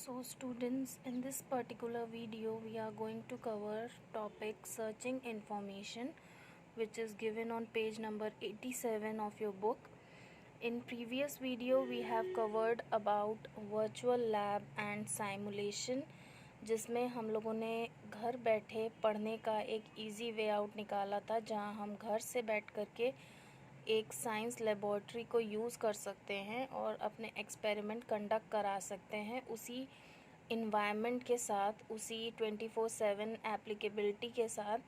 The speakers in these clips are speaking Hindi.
So students, in this particular video we are going to cover topic searching information, which is given on page number 87 of your book. In previous video we have covered about virtual lab and simulation, जिसमें हम लोगों ने घर बैठे पढ़ने का एक इजी वे आउट निकाला था, जहां हम घर से बैठ करके एक साइंस लेबॉर्ट्री को यूज़ कर सकते हैं और अपने एक्सपेरिमेंट कंडक्ट करा सकते हैं उसी इन्वायरमेंट के साथ, उसी 24/7 एप्लीकेबिलिटी के साथ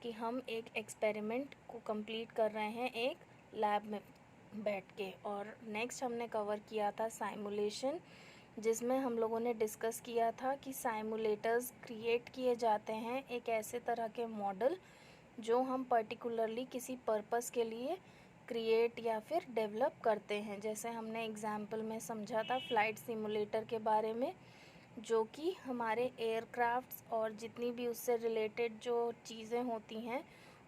कि हम एक एक्सपेरिमेंट को कंप्लीट कर रहे हैं एक लैब में बैठ के। और नेक्स्ट हमने कवर किया था साइमुलेशन, जिसमें हम लोगों ने डिस्कस किया था कि साइमुलेटर्स क्रिएट किए जाते हैं एक ऐसे तरह के मॉडल जो हम पर्टिकुलरली किसी पर्पस के लिए क्रिएट या फिर डेवलप करते हैं। जैसे हमने एग्जाम्पल में समझा था फ्लाइट सिमुलेटर के बारे में, जो कि हमारे एयरक्राफ्ट्स और जितनी भी उससे रिलेटेड जो चीज़ें होती हैं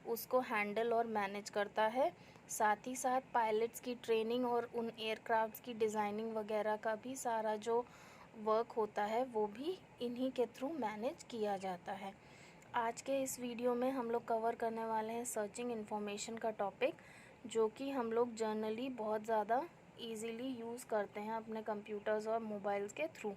उसको हैंडल और मैनेज करता है। साथ ही साथ पायलट्स की ट्रेनिंग और उन एयरक्राफ्ट्स की डिज़ाइनिंग वगैरह का भी सारा जो वर्क होता है वो भी इन्हीं के थ्रू मैनेज किया जाता है। आज के इस वीडियो में हम लोग कवर करने वाले हैं सर्चिंग इन्फॉर्मेशन का टॉपिक, जो कि हम लोग जर्नली बहुत ज़्यादा इजीली यूज़ करते हैं अपने कंप्यूटर्स और मोबाइल्स के through.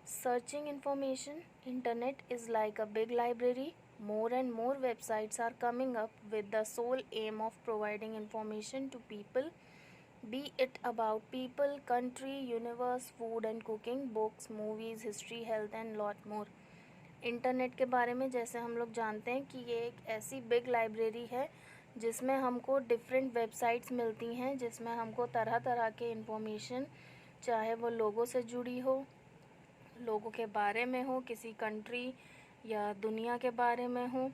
Searching information, internet is like a big library. More and more websites are coming up with the sole aim of providing information to people, be it about people, country, universe, food and cooking, books, movies, history, health and lot more. Internet के बारे में जैसे हम लोग जानते हैं कि ये एक ऐसी बिग लाइब्रेरी है जिसमें हमको डिफरेंट वेबसाइट्स मिलती हैं, जिसमें हमको तरह तरह के इंफॉर्मेशन, चाहे वो लोगों से जुड़ी हो, लोगों के बारे में हो, किसी कंट्री या दुनिया के बारे में हो,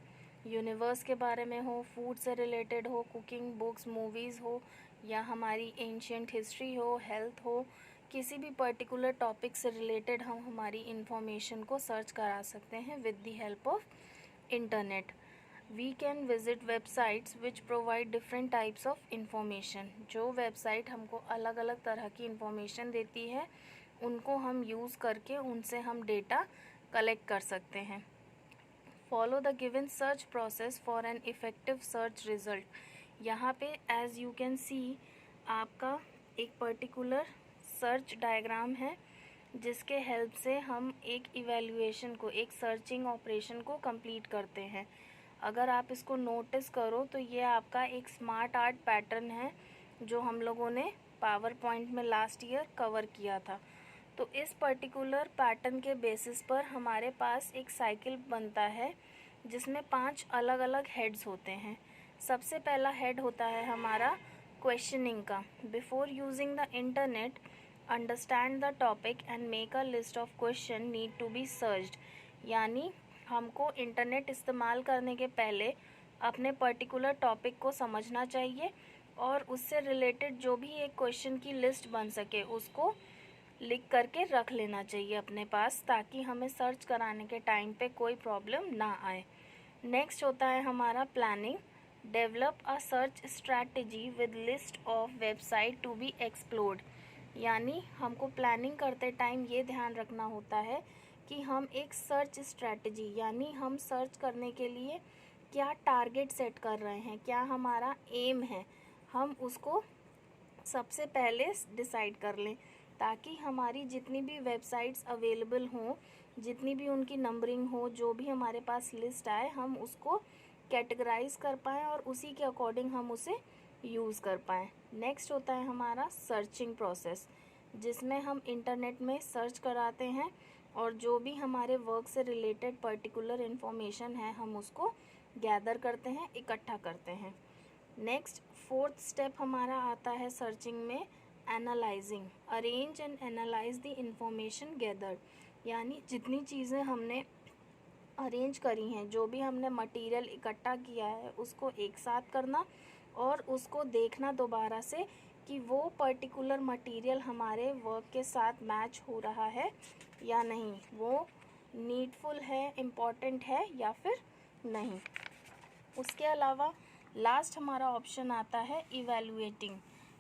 यूनिवर्स के बारे में हो, फूड से रिलेटेड हो, कुकिंग, बुक्स, मूवीज़ हो, या हमारी एंशियंट हिस्ट्री हो, हेल्थ हो, किसी भी पर्टिकुलर टॉपिक से रिलेटेड हम हमारी इंफॉर्मेशन को सर्च करा सकते हैं with the help of internet. We can visit websites which provide different types of information. जो वेबसाइट हमको अलग अलग तरह की इंफॉर्मेशन देती है उनको हम यूज़ करके उनसे हम डेटा कलेक्ट कर सकते हैं. Follow the given search process for an effective search result. यहाँ पे एज यू कैन सी आपका एक पर्टिकुलर सर्च डायग्राम है, जिसके हेल्प से हम एक इवैल्यूएशन को, एक सर्चिंग ऑपरेशन को कंप्लीट करते हैं. अगर आप इसको नोटिस करो तो ये आपका एक स्मार्ट आर्ट पैटर्न है जो हम लोगों ने पावर पॉइंट में लास्ट ईयर कवर किया था. तो इस पर्टिकुलर पैटर्न के बेसिस पर हमारे पास एक साइकिल बनता है जिसमें 5 अलग अलग हेड्स होते हैं. सबसे पहला हेड होता है हमारा क्वेश्चनिंग का. Before using the internet, understand the topic and make a list of question need to be searched. यानी हमको इंटरनेट इस्तेमाल करने के पहले अपने पर्टिकुलर टॉपिक को समझना चाहिए और उससे रिलेटेड जो भी एक क्वेश्चन की लिस्ट बन सके उसको लिख करके रख लेना चाहिए अपने पास, ताकि हमें सर्च कराने के टाइम पे कोई प्रॉब्लम ना आए. नेक्स्ट होता है हमारा planning. Develop a search strategy with list of website to be explored. यानी हमको प्लानिंग करते टाइम ये ध्यान रखना होता है कि हम एक सर्च स्ट्रैटेजी, यानी हम सर्च करने के लिए क्या टारगेट सेट कर रहे हैं, क्या हमारा एम है, हम उसको सबसे पहले डिसाइड कर लें, ताकि हमारी जितनी भी वेबसाइट्स अवेलेबल हों, जितनी भी उनकी नंबरिंग हो, जो भी हमारे पास लिस्ट आए, हम उसको कैटेगराइज कर पाएँ और उसी के अकॉर्डिंग हम उसे यूज़ कर पाएँ. नेक्स्ट होता है हमारा सर्चिंग प्रोसेस, जिसमें हम इंटरनेट में सर्च कराते हैं और जो भी हमारे वर्क से रिलेटेड पर्टिकुलर इन्फॉर्मेशन है हम उसको गैदर करते हैं, इकट्ठा करते हैं. नेक्स्ट 4th स्टेप हमारा आता है सर्चिंग में analysing. Arrange and analyse the information gathered. यानी जितनी चीज़ें हमने अरेंज करी हैं, जो भी हमने मटेरियल इकट्ठा किया है, उसको एक साथ करना और उसको देखना दोबारा से कि वो पर्टिकुलर मटेरियल हमारे वर्क के साथ मैच हो रहा है या नहीं, वो नीडफुल है, इम्पॉर्टेंट है या फिर नहीं. उसके अलावा लास्ट हमारा ऑप्शन आता है evaluating.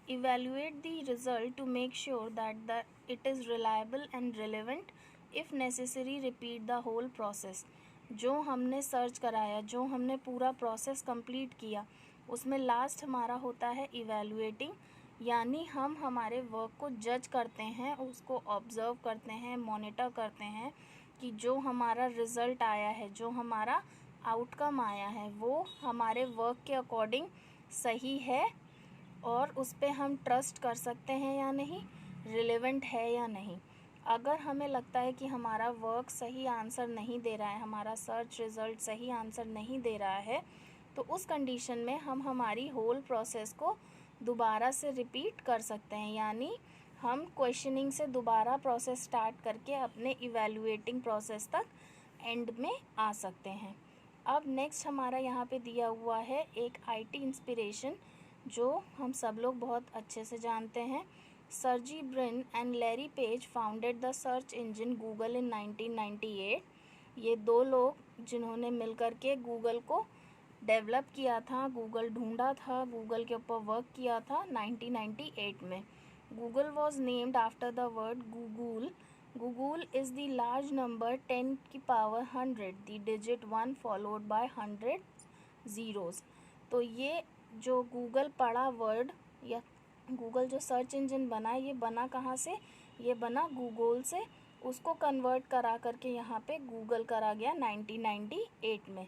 Evaluate the result to make sure that it is reliable and relevant. If necessary repeat the whole process. जो हमने सर्च कराया, जो हमने पूरा प्रोसेस कंप्लीट किया, उसमें लास्ट हमारा होता है इवैल्यूएटिंग, यानी हम हमारे वर्क को जज करते हैं, उसको ऑब्ज़र्व करते हैं, मॉनिटर करते हैं कि जो हमारा रिज़ल्ट आया है, जो हमारा आउटकम आया है, वो हमारे वर्क के अकॉर्डिंग सही है और उस पे हम ट्रस्ट कर सकते हैं या नहीं, रिलेवेंट है या नहीं। अगर हमें लगता है कि हमारा वर्क सही आंसर नहीं दे रहा है, हमारा सर्च रिज़ल्ट सही आंसर नहीं दे रहा है, तो उस कंडीशन में हम हमारी होल प्रोसेस को दोबारा से रिपीट कर सकते हैं, यानी हम क्वेश्चनिंग से दोबारा प्रोसेस स्टार्ट करके अपने इवैल्यूएटिंग प्रोसेस तक एंड में आ सकते हैं। अब नेक्स्ट हमारा यहाँ पे दिया हुआ है एक आईटी इंस्पिरेशन, जो हम सब लोग बहुत अच्छे से जानते हैं। Sergey Brin and Larry Page founded the search engine Google in 1998। ये दो लोग जिन्होंने मिलकर के गूगल को डेवलप किया था, गूगल ढूंढा था, गूगल के ऊपर वर्क किया था 1998 में। Google was named after the word Google. Google is the large number 10 की power 100, the digit 1 followed by 100 zeros. तो ये जो गूगल पड़ा वर्ड या गूगल जो सर्च इंजन बना, ये बना कहाँ से? ये बना गूगल से, उसको कन्वर्ट करा करके यहाँ पे गूगल करा गया 1998 में।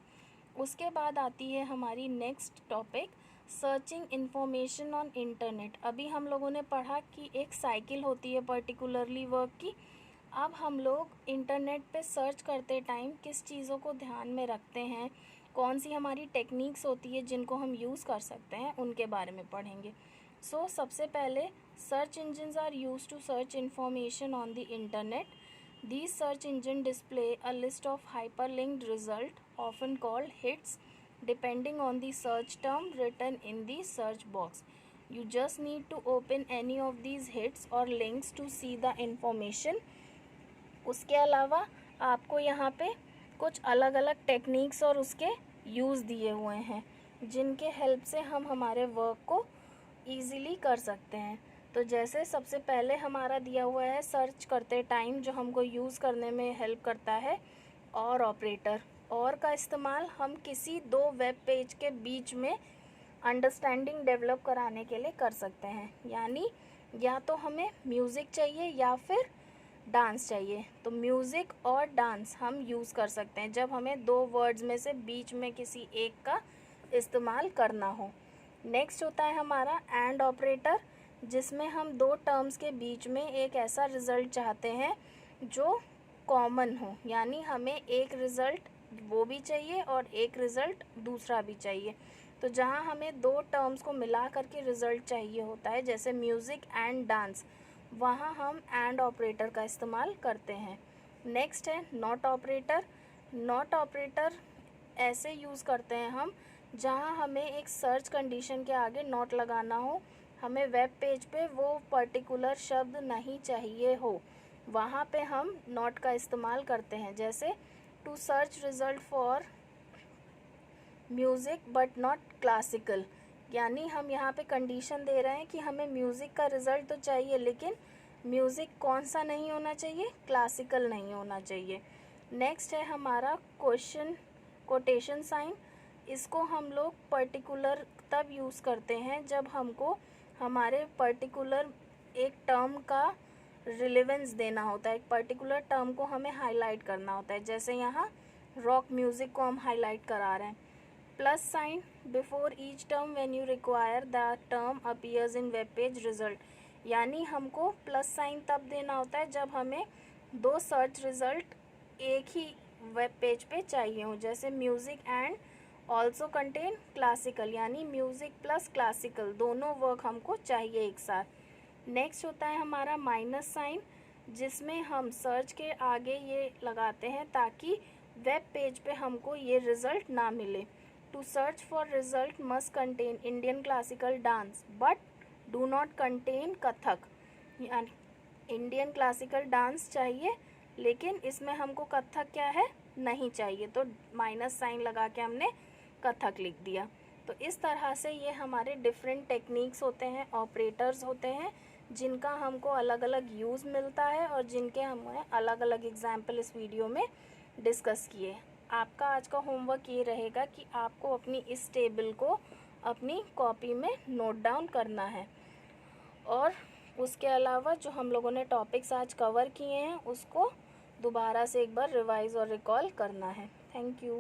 उसके बाद आती है हमारी next topic, searching information on internet. अभी हम लोगों ने पढ़ा कि एक साइकिल होती है पर्टिकुलरली वर्क की। अब हम लोग इंटरनेट पे सर्च करते टाइम किस चीज़ों को ध्यान में रखते हैं, कौन सी हमारी टेक्निक्स होती है जिनको हम यूज़ कर सकते हैं, उनके बारे में पढ़ेंगे। सो सबसे पहले, search engines are used to search information on the internet. These search engines display a list of hyperlinked results, often called hits, depending on the search term written in the search box. You just need to open any of these hits or links to see the information. उसके अलावा आपको यहाँ पे कुछ अलग अलग टेक्निक्स और उसके यूज़ दिए हुए हैं, जिनके हेल्प से हम हमारे वर्क को ईज़िली कर सकते हैं। तो जैसे सबसे पहले हमारा दिया हुआ है सर्च करते टाइम जो हमको यूज़ करने में हेल्प करता है, और ऑपरेटर। और का इस्तेमाल हम किसी दो वेब पेज के बीच में अंडरस्टैंडिंग डेवलप कराने के लिए कर सकते हैं, यानी या तो हमें म्यूज़िक चाहिए या फिर डांस चाहिए, तो म्यूज़िक और डांस हम यूज़ कर सकते हैं जब हमें दो वर्ड्स में से बीच में किसी एक का इस्तेमाल करना हो। नेक्स्ट होता है हमारा एंड ऑपरेटर, जिसमें हम दो टर्म्स के बीच में एक ऐसा रिज़ल्ट चाहते हैं जो कॉमन हो, यानी हमें एक रिज़ल्ट वो भी चाहिए और एक रिज़ल्ट दूसरा भी चाहिए। तो जहाँ हमें दो टर्म्स को मिला करके रिज़ल्ट चाहिए होता है, जैसे म्यूज़िक एंड डांस, वहाँ हम एंड ऑपरेटर का इस्तेमाल करते हैं। नेक्स्ट है नॉट ऑपरेटर। नॉट ऑपरेटर ऐसे यूज़ करते हैं हम जहाँ हमें एक सर्च कंडीशन के आगे नॉट लगाना हो, हमें वेब पेज पे वो पर्टिकुलर शब्द नहीं चाहिए हो, वहाँ पे हम नॉट का इस्तेमाल करते हैं। जैसे to search result for music but not classical, यानी हम यहाँ पे कंडीशन दे रहे हैं कि हमें म्यूज़िक का रिज़ल्ट तो चाहिए, लेकिन म्यूज़िक कौन सा नहीं होना चाहिए? क्लासिकल नहीं होना चाहिए। नेक्स्ट है हमारा कोटेशन साइन। इसको हम लोग पर्टिकुलर तब यूज़ करते हैं जब हमको हमारे पर्टिकुलर एक टर्म का रिलेवेंस देना होता है, एक पर्टिकुलर टर्म को हमें हाईलाइट करना होता है। जैसे यहाँ रॉक म्यूज़िक को हम हाईलाइट करा रहे हैं। Plus sign before each term when you require the term appears in web page result, यानी हमको प्लस साइन तब देना होता है जब हमें दो सर्च रिज़ल्ट एक ही वेब पेज पे चाहिए हो। जैसे music and also contain classical, यानी म्यूज़िक प्लस क्लासिकल दोनों वर्क हमको चाहिए एक साथ। नेक्स्ट होता है हमारा माइनस साइन, जिसमें हम सर्च के आगे ये लगाते हैं ताकि वेब पेज पे हमको ये रिज़ल्ट ना मिले। To search for result must contain Indian classical dance but do not contain Kathak, यानी इंडियन क्लासिकल डांस चाहिए लेकिन इसमें हमको कथक क्या है? नहीं चाहिए, तो माइनस साइन लगा के हमने कथक लिख दिया। तो इस तरह से ये हमारे डिफरेंट टेक्निक्स होते हैं, ऑपरेटर्स होते हैं, जिनका हमको अलग अलग यूज़ मिलता है और जिनके हमने अलग अलग एग्जाम्पल इस वीडियो में डिस्कस किए। आपका आज का होमवर्क ये रहेगा कि आपको अपनी इस टेबल को अपनी कॉपी में नोट डाउन करना है, और उसके अलावा जो हम लोगों ने टॉपिक्स आज कवर किए हैं उसको दोबारा से एक बार रिवाइज़ और रिकॉल करना है। Thank you.